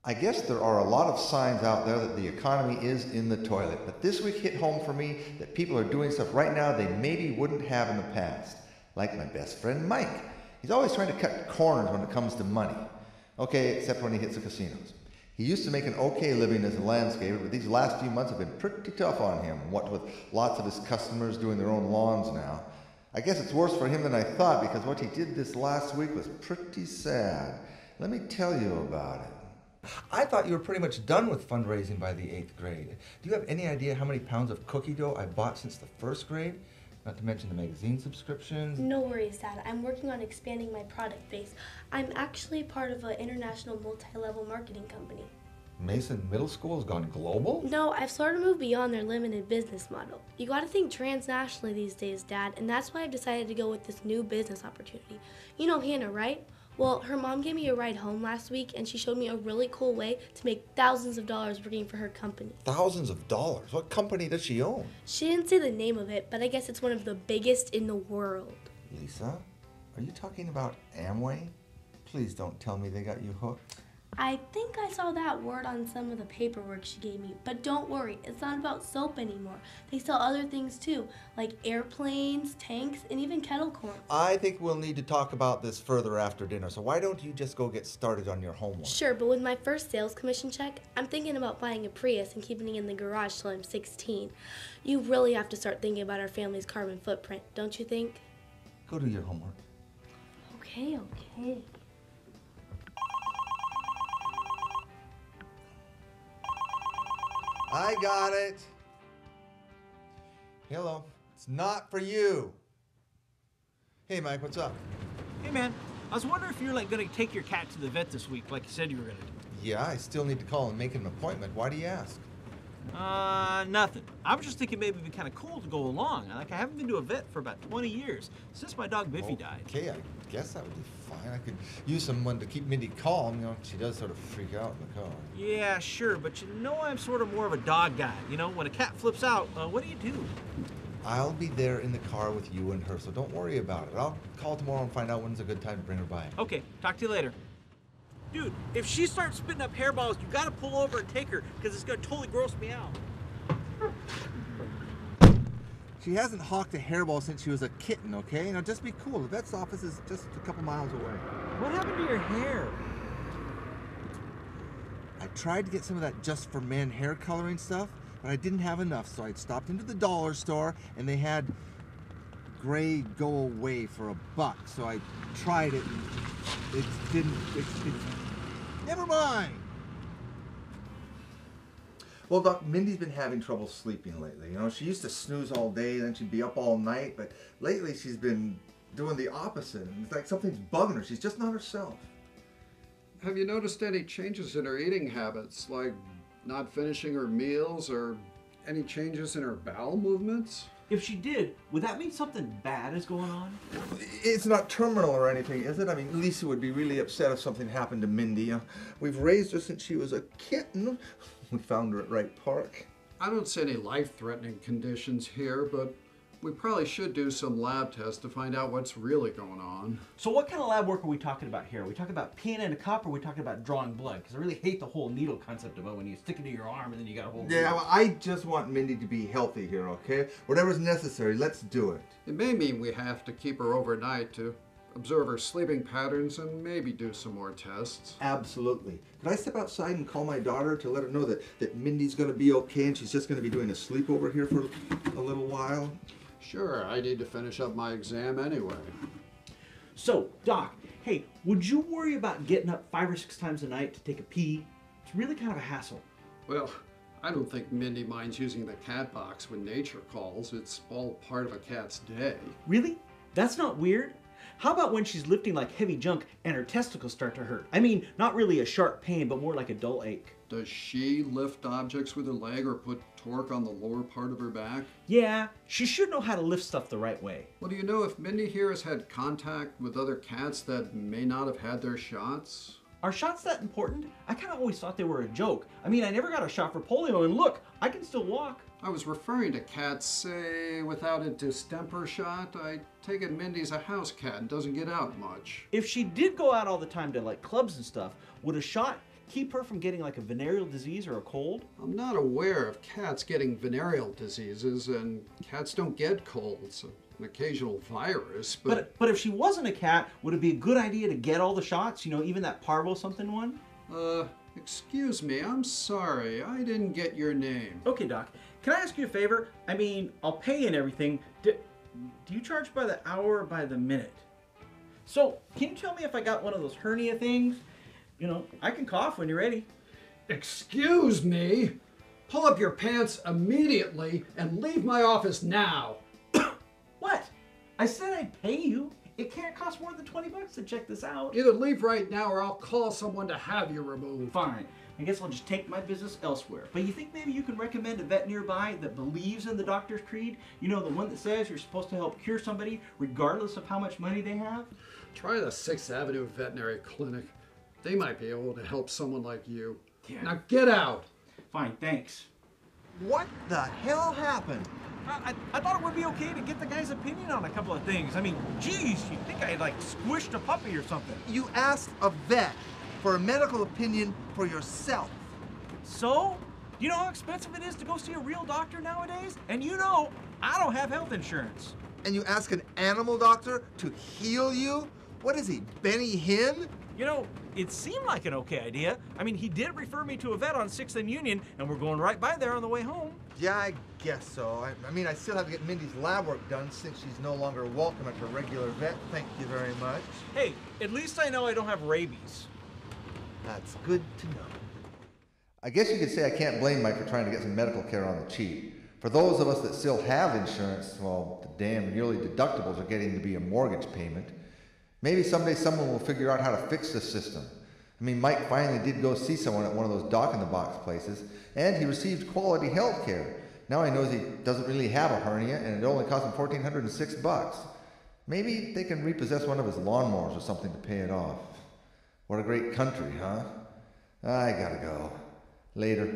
I guess there are a lot of signs out there that the economy is in the toilet, but this week hit home for me that people are doing stuff right now they maybe wouldn't have in the past. Like my best friend Mike. He's always trying to cut corners when it comes to money. Okay, except when he hits the casinos. He used to make an okay living as a landscaper, but these last few months have been pretty tough on him, what with lots of his customers doing their own lawns now. I guess it's worse for him than I thought because what he did this last week was pretty sad. Let me tell you about it. I thought you were pretty much done with fundraising by the 8th grade. Do you have any idea how many pounds of cookie dough I bought since the 1st grade? Not to mention the magazine subscriptions. No worries, Dad. I'm working on expanding my product base. I'm actually part of an international multi-level marketing company. Mason Middle School has gone global? No, I've sort of moved beyond their limited business model. You gotta think transnationally these days, Dad, and that's why I've decided to go with this new business opportunity. You know Hannah, right? Well, her mom gave me a ride home last week, and she showed me a really cool way to make thousands of dollars working for her company. Thousands of dollars? What company does she own? She didn't say the name of it, but I guess it's one of the biggest in the world. Lisa, are you talking about Amway? Please don't tell me they got you hooked. I think I saw that word on some of the paperwork she gave me, but don't worry, it's not about soap anymore. They sell other things too, like airplanes, tanks, and even kettle corn. I think we'll need to talk about this further after dinner, so why don't you just go get started on your homework? Sure, but with my first sales commission check, I'm thinking about buying a Prius and keeping it in the garage till I'm 16. You really have to start thinking about our family's carbon footprint, don't you think? Go do your homework. Okay. I got it. Hello. It's not for you. Hey, Mike, what's up? Hey man, I was wondering if you're gonna take your cat to the vet this week like you said you were gonna do. Yeah, I still need to call and make an appointment. Why do you ask? Nothing. I was just thinking maybe it'd be kind of cool to go along. I haven't been to a vet for about 20 years, since my dog Biffy died. Okay, I guess that would be fine. I could use someone to keep Mindy calm. You know, she does sort of freak out in the car. Yeah, sure, but you know I'm sort of more of a dog guy. You know, when a cat flips out, what do? I'll be there in the car with you and her, so don't worry about it. I'll call tomorrow and find out when's a good time to bring her by. Okay, talk to you later. Dude, if she starts spitting up hairballs, you gotta pull over and take her, because it's gonna totally gross me out. She hasn't hawked a hairball since she was a kitten, okay? Now just be cool. The vet's office is just a couple miles away. What happened to your hair? I tried to get some of that Just for Men hair coloring stuff, but I didn't have enough, so I stopped into the dollar store and they had gray go away for $1. So I tried it and it didn't, never mind. Well, Doc, Mindy's been having trouble sleeping lately. You know, she used to snooze all day, then she'd be up all night, but lately she's been doing the opposite. And it's like something's bugging her. She's just not herself. Have you noticed any changes in her eating habits, like not finishing her meals or any changes in her bowel movements? If she did, would that mean something bad is going on? It's not terminal or anything, is it? I mean, Lisa would be really upset if something happened to Mindy. We've raised her since she was a kitten. We found her at Wright Park. I don't see any life-threatening conditions here, but we probably should do some lab tests to find out what's really going on. So what kind of lab work are we talking about here? Are we talking about peeing in a cup, or are we talking about drawing blood? Because I really hate the whole needle concept of it when you stick it to your arm and then you got a whole... Yeah, well, I just want Mindy to be healthy here, okay? Whatever's necessary, let's do it. It may mean we have to keep her overnight to observe her sleeping patterns and maybe do some more tests. Absolutely. Could I step outside and call my daughter to let her know that Mindy's going to be okay and she's just going to be doing a sleepover here for a little while? Sure, I need to finish up my exam anyway. So, Doc, hey, would you worry about getting up 5 or 6 times a night to take a pee? It's really kind of a hassle. Well, I don't think Mindy minds using the cat box when nature calls. It's all part of a cat's day. Really? That's not weird? How about when she's lifting like heavy junk and her testicles start to hurt? I mean, not really a sharp pain, but more like a dull ache. Does she lift objects with her leg or put torque on the lower part of her back? Yeah, she should know how to lift stuff the right way. Well, do you know if Mindy here has had contact with other cats that may not have had their shots? Are shots that important? I kind of always thought they were a joke. I mean, I never got a shot for polio, and look, I can still walk. I was referring to cats, say, without a distemper shot. I take it Mindy's a house cat and doesn't get out much. If she did go out all the time to like clubs and stuff, would a shot keep her from getting like a venereal disease or a cold? I'm not aware of cats getting venereal diseases, and cats don't get colds. An occasional virus, But if she wasn't a cat, would it be a good idea to get all the shots? You know, even that parvo something one? Excuse me, I'm sorry. I didn't get your name. Okay, Doc. Can I ask you a favor? I mean, I'll pay and everything. Do you charge by the hour or by the minute? So, can you tell me if I got one of those hernia things? You know, I can cough when you're ready. Excuse me? Pull up your pants immediately and leave my office now. What? I said I'd pay you. It can't cost more than $20 to check this out. Either leave right now or I'll call someone to have you removed. Fine. I guess I'll just take my business elsewhere. But you think maybe you can recommend a vet nearby that believes in the doctor's creed? You know, the one that says you're supposed to help cure somebody regardless of how much money they have? Try the 6th Avenue Veterinary Clinic. They might be able to help someone like you. Yeah. Now get out. Fine, thanks. What the hell happened? I thought it would be okay to get the guy's opinion on a couple of things. I mean, geez, you'd think I had like squished a puppy or something. You asked a vet for a medical opinion for yourself. So? Do you know how expensive it is to go see a real doctor nowadays? And you know, I don't have health insurance. And you ask an animal doctor to heal you? What is he, Benny Hinn? You know, it seemed like an okay idea. I mean, he did refer me to a vet on 6th and Union, and we're going right by there on the way home. Yeah, I guess so. I mean, I still have to get Mindy's lab work done since she's no longer welcome at her regular vet. Thank you very much. Hey, at least I know I don't have rabies. That's good to know. I guess you could say I can't blame Mike for trying to get some medical care on the cheap. For those of us that still have insurance, well, the damn yearly deductibles are getting to be a mortgage payment. Maybe someday someone will figure out how to fix this system. I mean, Mike finally did go see someone at one of those dock-in-the-box places, and he received quality health care. Now he knows he doesn't really have a hernia, and it only cost him $1,406. Maybe they can repossess one of his lawnmowers or something to pay it off. What a great country, huh? I gotta go. Later.